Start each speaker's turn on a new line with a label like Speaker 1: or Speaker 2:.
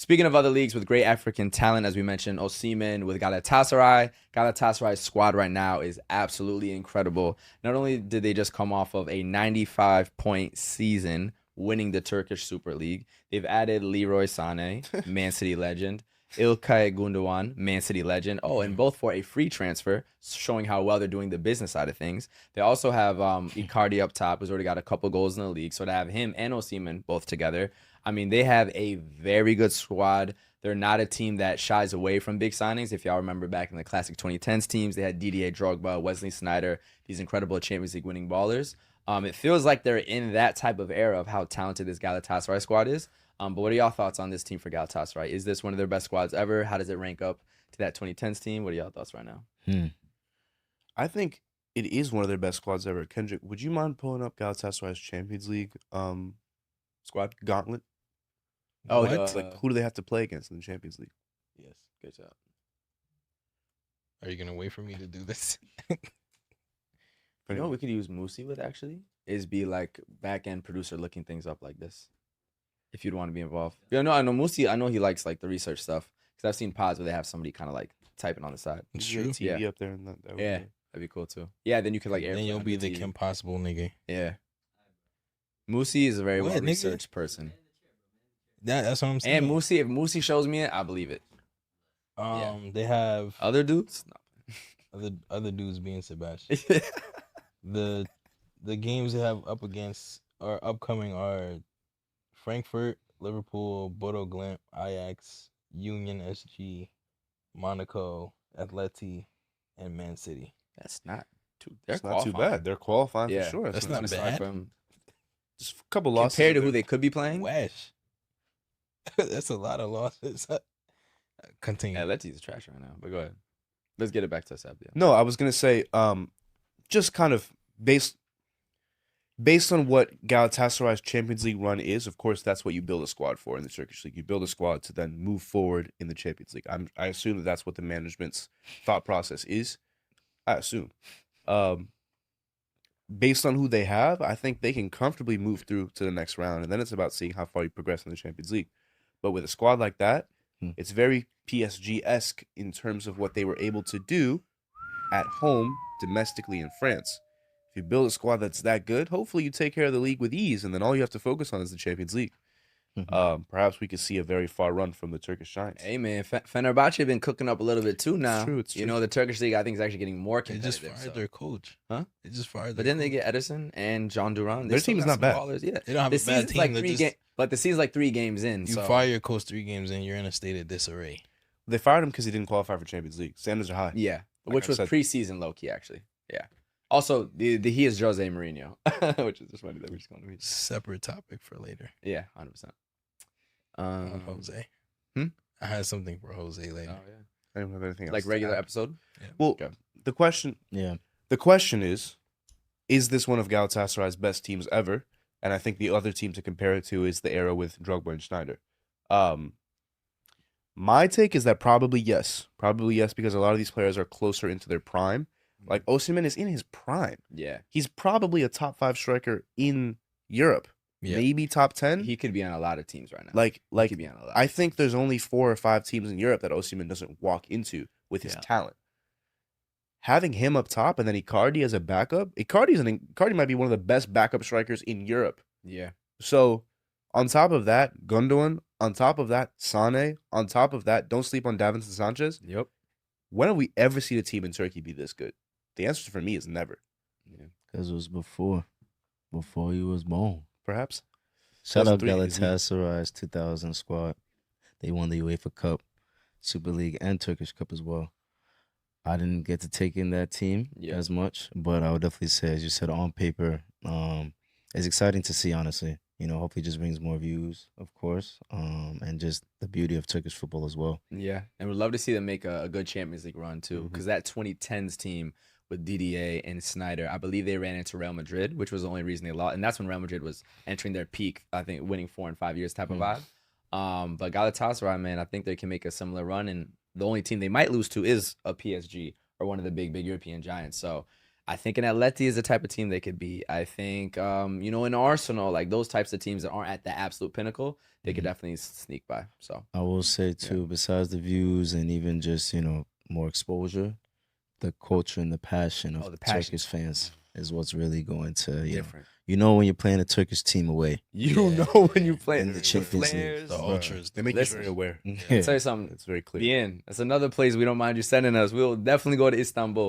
Speaker 1: Speaking of other leagues with great African talent, as we mentioned, Osimhen with Galatasaray. Galatasaray's squad right now is absolutely incredible. Not only did they just come off of a 95-point season winning the Turkish Super League, they've added Leroy Sané, Man City legend, Ilkay Gündogan, Man City legend. Oh, and both for a free transfer, showing how well they're doing the business side of things. They also have Icardi up top, who's already got a couple goals in the league. So to have him and Osimhen both together, I mean, they have a very good squad. They're not a team that shies away from big signings. If y'all remember back in the classic 2010s teams, they had Didier Drogba, Wesley Sneijder, these incredible Champions League winning ballers. It feels like they're in that type of era of how talented this Galatasaray squad is. But what are y'all thoughts on this team for Galatasaray? Is this one of their best squads ever? How does it rank up to that 2010s team? What are y'all thoughts right now?
Speaker 2: I think it is one of their best squads ever. Kendrick, would you mind pulling up Galatasaray's Champions League squad gauntlet?
Speaker 1: Oh,
Speaker 3: What?
Speaker 2: Like, who do they have to play against in the Champions League?
Speaker 1: Yes, good job.
Speaker 3: Are you gonna wait for me to do this?
Speaker 1: You know what we could use Musi with actually is be like back end producer looking things up like this. If you'd want to be involved. Yeah, no, I know Musi. I know he likes like the research stuff because I've seen pods where they have somebody kind of like typing on the side.
Speaker 3: It's
Speaker 2: You get
Speaker 3: true.
Speaker 2: TV
Speaker 1: Yeah.
Speaker 2: up there and that would
Speaker 1: Yeah,
Speaker 2: be-
Speaker 1: that'd be cool too. Yeah, then you could like
Speaker 3: Then
Speaker 1: airplay
Speaker 3: you'll
Speaker 1: on
Speaker 3: be the
Speaker 1: TV.
Speaker 3: Kim Possible nigga.
Speaker 1: Yeah. Musi is a very
Speaker 3: What,
Speaker 1: well
Speaker 3: nigga?
Speaker 1: researched person.
Speaker 3: That's what I'm saying.
Speaker 1: And Musi, if Musi shows me it, I believe it. yeah.
Speaker 3: They have
Speaker 1: Other dudes?
Speaker 3: other dudes being Sebastian.
Speaker 1: No.
Speaker 3: The games they have upcoming are Frankfurt, Liverpool, Bodo Glimt, Ajax, Union SG, Monaco, Atleti, and Man City.
Speaker 1: That's not too. They're
Speaker 2: It's not too
Speaker 1: qualifying.
Speaker 2: bad. They're qualifying
Speaker 1: Yeah,
Speaker 2: for sure.
Speaker 3: that's
Speaker 2: what I'm
Speaker 3: not
Speaker 2: saying.
Speaker 3: bad.
Speaker 1: From,
Speaker 2: Just a couple losses.
Speaker 1: compared to
Speaker 2: in
Speaker 1: who
Speaker 2: there.
Speaker 1: they could be playing.
Speaker 3: Wesh. That's a lot of losses. Continue.
Speaker 1: Atleti's trash right now. But go ahead. Let's get it back to Sabia.
Speaker 2: No, I was gonna say, just kind of based on what Galatasaray's Champions League run is. Of course, that's what you build a squad for in the Turkish League. You build a squad to then move forward in the Champions League. I assume that that's what the management's thought process is. I assume. Based on who they have, I think they can comfortably move through to the next round, and then it's about seeing how far you progress in the Champions League. But with a squad like that, it's very PSG-esque in terms of what they were able to do at home, domestically in France. If you build a squad that's that good, hopefully you take care of the league with ease, and then all you have to focus on is the Champions League. Perhaps we could see a very far run from the Turkish Giants.
Speaker 1: Hey man, Fenerbahce have been cooking up a little bit too now.
Speaker 2: It's true.
Speaker 1: You know, the Turkish league I think is actually getting more
Speaker 3: They just
Speaker 1: competitive.
Speaker 3: fired their coach.
Speaker 1: Huh?
Speaker 3: They just fired
Speaker 1: But
Speaker 3: their
Speaker 1: then they
Speaker 3: coach.
Speaker 1: get Edison and John Duran.
Speaker 2: Their team is not bad.
Speaker 1: Yeah,
Speaker 3: They don't have
Speaker 1: the
Speaker 3: a bad
Speaker 1: season's
Speaker 3: team.
Speaker 1: like
Speaker 3: They're
Speaker 1: three
Speaker 3: just-
Speaker 1: but the season's like 3 games in.
Speaker 3: You
Speaker 1: so
Speaker 3: fire your coach 3 games in, you're in a state of disarray.
Speaker 2: They fired him because he didn't qualify for Champions League. Standards are high.
Speaker 1: yeah,
Speaker 2: Like
Speaker 1: which
Speaker 2: I
Speaker 1: was
Speaker 2: said.
Speaker 1: preseason low key actually. Yeah. Also, he is Jose Mourinho, which is just funny that we're just going to be.
Speaker 3: Separate topic for later.
Speaker 1: Yeah, 100%.
Speaker 3: Jose.
Speaker 1: Hmm?
Speaker 3: I had something for Jose later.
Speaker 1: Oh yeah.
Speaker 2: I don't have anything else.
Speaker 1: Like
Speaker 2: to
Speaker 1: regular
Speaker 2: add.
Speaker 1: episode.
Speaker 2: Well,
Speaker 1: Okay.
Speaker 2: the question is this one of Galatasaray's best teams ever? And I think the other team to compare it to is the era with Drogba and Sneijder. My take is that probably yes, because a lot of these players are closer into their prime. Like Osimhen is in his prime.
Speaker 1: Yeah,
Speaker 2: He's probably a top 5 striker in Europe,
Speaker 3: Yeah.
Speaker 2: maybe top 10.
Speaker 1: he could be on a lot of teams right now.
Speaker 2: Like
Speaker 1: he could be on a lot.
Speaker 2: I think there's only 4 or 5 teams in Europe that Osimhen doesn't walk into with his
Speaker 1: Yeah.
Speaker 2: talent. Having him up top and then Icardi as a backup, Icardi might be one of the best backup strikers in Europe.
Speaker 1: Yeah.
Speaker 2: So, on top of that, Gündogan, on top of that, Sané, on top of that, don't sleep on Davinson Sanchez.
Speaker 1: Yep.
Speaker 2: When have we ever seen a team in Turkey be this good? The answer for me is never.
Speaker 1: Yeah.
Speaker 4: Because it was before he was born.
Speaker 2: Perhaps.
Speaker 4: Shout out
Speaker 2: 2003 is me.
Speaker 4: Galatasaray's 2000 squad. They won the UEFA Cup, Super League, and Turkish Cup as well. I didn't get to take in that team as much, but I would definitely say, as you said, on paper, it's exciting to see, honestly. You know, hopefully it just brings more views, of course, and just the beauty of Turkish football as well.
Speaker 1: Yeah, and we'd love to see them make a good Champions League run too, because that 2010s team with Didier and Sneijder, I believe they ran into Real Madrid, which was the only reason they lost, and that's when Real Madrid was entering their peak. I think winning 4 and 5 years type of vibe. But Galatasaray, man, I think they can make a similar run, and the only team they might lose to is a PSG or one of the big European giants. So I think an Atleti is the type of team they could be. I think, in Arsenal, like those types of teams that aren't at the absolute pinnacle, they could definitely sneak by. So
Speaker 4: I will say too, besides the views and even just more exposure, the culture and the passion of
Speaker 1: the passion.
Speaker 4: Turkish fans is what's really going to
Speaker 1: different.
Speaker 4: when you're playing a Turkish team away.
Speaker 1: You know when you play
Speaker 4: In the Champions League.
Speaker 2: flares,
Speaker 3: The ultras.
Speaker 2: They make
Speaker 1: Listen.
Speaker 2: you very aware.
Speaker 1: I'll tell you something.
Speaker 2: It's very clear.
Speaker 1: beIN. That's another place we don't mind you sending us. We'll definitely go to Istanbul.